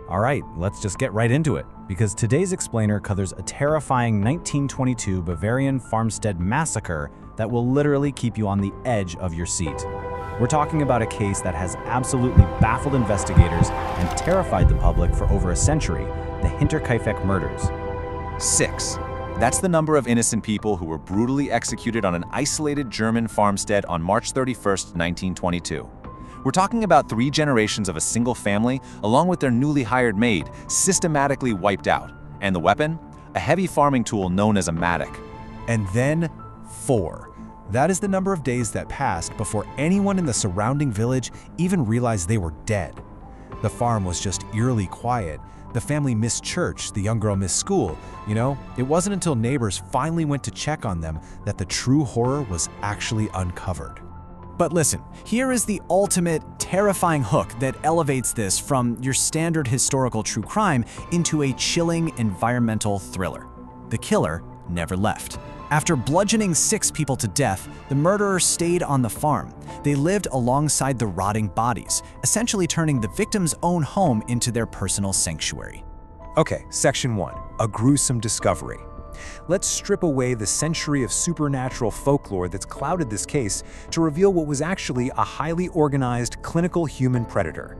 All right, let's just get right into it, because today's explainer covers a terrifying 1922 Bavarian farmstead massacre that will literally keep you on the edge of your seat. We're talking about a case that has absolutely baffled investigators and terrified the public for over a century, the Hinterkaifeck Murders. 6. That's the number of innocent people who were brutally executed on an isolated German farmstead on March 31, 1922. We're talking about 3 generations of a single family, along with their newly hired maid, systematically wiped out. And the weapon? A heavy farming tool known as a mattock. And then 4. That is the number of days that passed before anyone in the surrounding village even realized they were dead. The farm was just eerily quiet. The family missed church, the young girl missed school. It wasn't until neighbors finally went to check on them that the true horror was actually uncovered. But listen, here is the ultimate terrifying hook that elevates this from your standard historical true crime into a chilling environmental thriller. The killer never left. After bludgeoning 6 people to death, the murderer stayed on the farm. They lived alongside the rotting bodies, essentially turning the victim's own home into their personal sanctuary. Okay, Section 1, a gruesome discovery. Let's strip away the century of supernatural folklore that's clouded this case to reveal what was actually a highly organized clinical human predator.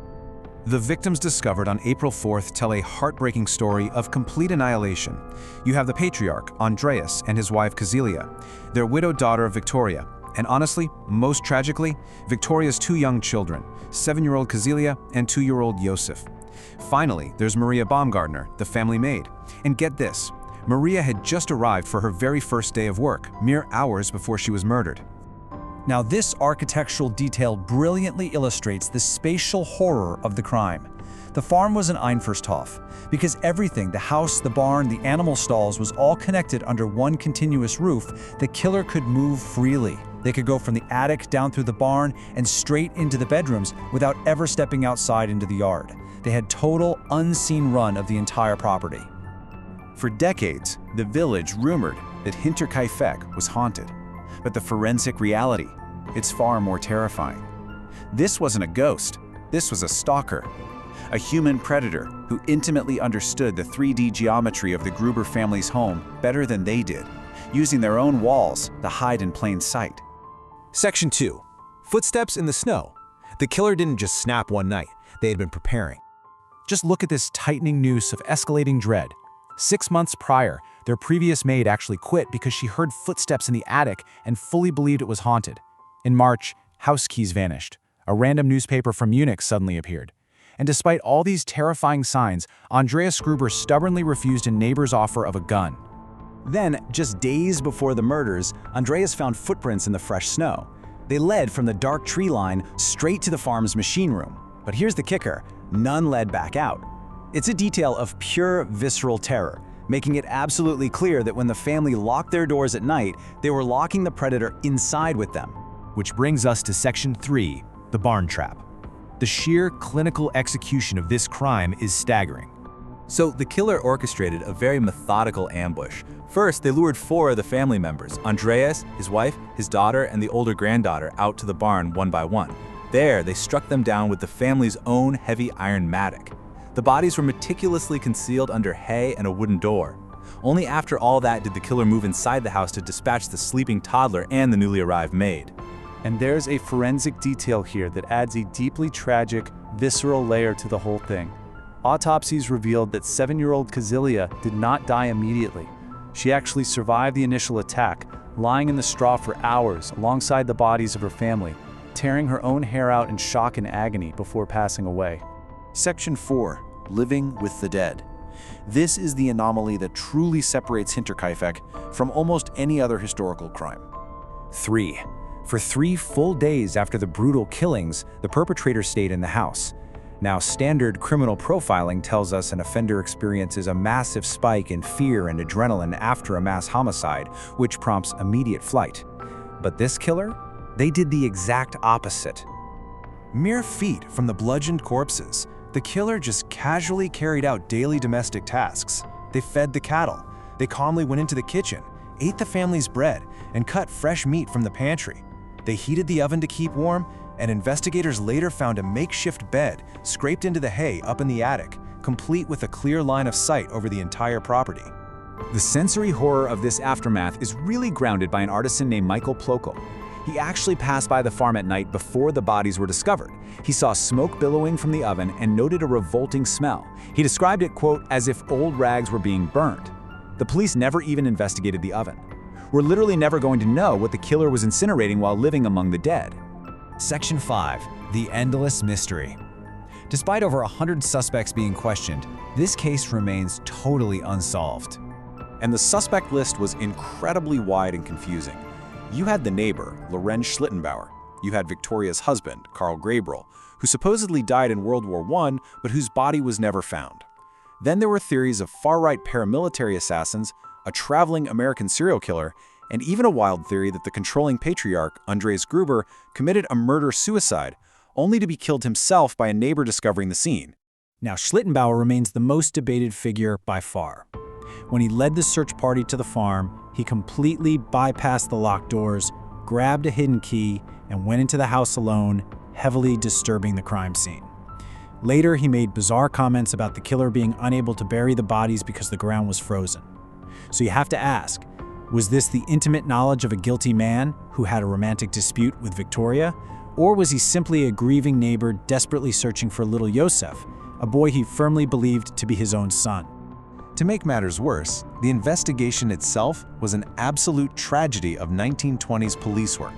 The victims discovered on April 4th tell a heartbreaking story of complete annihilation. You have the patriarch, Andreas, and his wife, Kazilia, their widowed daughter, Victoria, and honestly, most tragically, Victoria's 2 young children, 7-year-old Kazilia and 2-year-old Josef. Finally, there's Maria Baumgartner, the family maid. And get this, Maria had just arrived for her very first day of work, mere hours before she was murdered. Now, this architectural detail brilliantly illustrates the spatial horror of the crime. The farm was an Einfursthof, because everything, the house, the barn, the animal stalls, was all connected under one continuous roof. The killer could move freely. They could go from the attic down through the barn and straight into the bedrooms without ever stepping outside into the yard. They had total unseen run of the entire property. For decades, the village rumored that Hinterkaifeck was haunted. But the forensic reality, it's far more terrifying. This wasn't a ghost, this was a stalker. A human predator who intimately understood the 3D geometry of the Gruber family's home better than they did, using their own walls to hide in plain sight. Section 2, footsteps in the snow. The killer didn't just snap one night, they had been preparing. Just look at this tightening noose of escalating dread. 6 months prior, their previous maid actually quit because she heard footsteps in the attic and fully believed it was haunted. In March, house keys vanished. A random newspaper from Munich suddenly appeared. And despite all these terrifying signs, Andreas Gruber stubbornly refused a neighbor's offer of a gun. Then, just days before the murders, Andreas found footprints in the fresh snow. They led from the dark tree line straight to the farm's machine room. But here's the kicker, none led back out. It's a detail of pure visceral terror, making it absolutely clear that when the family locked their doors at night, they were locking the predator inside with them. Which brings us to Section 3, the barn trap. The sheer clinical execution of this crime is staggering. So the killer orchestrated a very methodical ambush. First, they lured 4 of the family members, Andreas, his wife, his daughter, and the older granddaughter, out to the barn one by one. There, they struck them down with the family's own heavy iron mattock. The bodies were meticulously concealed under hay and a wooden door. Only after all that did the killer move inside the house to dispatch the sleeping toddler and the newly arrived maid. And there's a forensic detail here that adds a deeply tragic, visceral layer to the whole thing. Autopsies revealed that 7-year-old Kazilia did not die immediately. She actually survived the initial attack, lying in the straw for hours alongside the bodies of her family, tearing her own hair out in shock and agony before passing away. Section 4, living with the dead. This is the anomaly that truly separates Hinterkaifeck from almost any other historical crime. 3. For 3 full days after the brutal killings, the perpetrator stayed in the house. Now, standard criminal profiling tells us an offender experiences a massive spike in fear and adrenaline after a mass homicide, which prompts immediate flight. But this killer? They did the exact opposite. Mere feet from the bludgeoned corpses, the killer just casually carried out daily domestic tasks. They fed the cattle. They calmly went into the kitchen, ate the family's bread, and cut fresh meat from the pantry. They heated the oven to keep warm, and investigators later found a makeshift bed scraped into the hay up in the attic, complete with a clear line of sight over the entire property. The sensory horror of this aftermath is really grounded by an artisan named Michael Plokel. He actually passed by the farm at night before the bodies were discovered. He saw smoke billowing from the oven and noted a revolting smell. He described it, quote, as if old rags were being burned. The police never even investigated the oven. We're literally never going to know what the killer was incinerating while living among the dead. Section 5. The Endless Mystery. Despite over 100 suspects being questioned, this case remains totally unsolved. And the suspect list was incredibly wide and confusing. You had the neighbor, Lorenz Schlittenbauer. You had Victoria's husband, Karl Grabrel, who supposedly died in World War I, but whose body was never found. Then there were theories of far-right paramilitary assassins, a traveling American serial killer, and even a wild theory that the controlling patriarch, Andreas Gruber, committed a murder-suicide, only to be killed himself by a neighbor discovering the scene. Now, Schlittenbauer remains the most debated figure by far. When he led the search party to the farm, he completely bypassed the locked doors, grabbed a hidden key, and went into the house alone, heavily disturbing the crime scene. Later, he made bizarre comments about the killer being unable to bury the bodies because the ground was frozen. So you have to ask, was this the intimate knowledge of a guilty man who had a romantic dispute with Victoria? Or was he simply a grieving neighbor desperately searching for little Yosef, a boy he firmly believed to be his own son? To make matters worse, the investigation itself was an absolute tragedy of 1920s police work.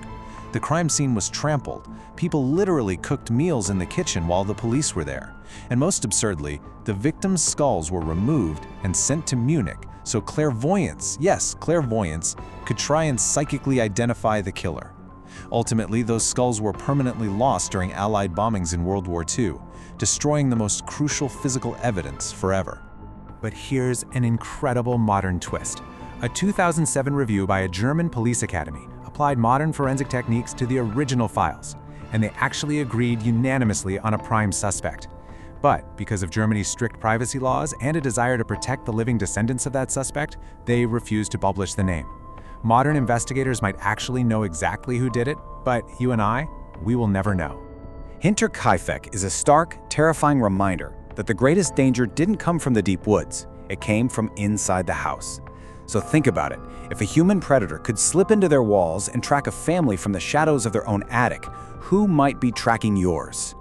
The crime scene was trampled. People literally cooked meals in the kitchen while the police were there. And most absurdly, the victims' skulls were removed and sent to Munich so clairvoyants, yes, clairvoyants, could try and psychically identify the killer. Ultimately, those skulls were permanently lost during Allied bombings in World War II, destroying the most crucial physical evidence forever. But here's an incredible modern twist. A 2007 review by a German police academy applied modern forensic techniques to the original files, and they actually agreed unanimously on a prime suspect. But because of Germany's strict privacy laws and a desire to protect the living descendants of that suspect, they refused to publish the name. Modern investigators might actually know exactly who did it, but you and I, we will never know. Hinterkaifeck is a stark, terrifying reminder that the greatest danger didn't come from the deep woods. It came from inside the house. So think about it. If a human predator could slip into their walls and track a family from the shadows of their own attic, who might be tracking yours?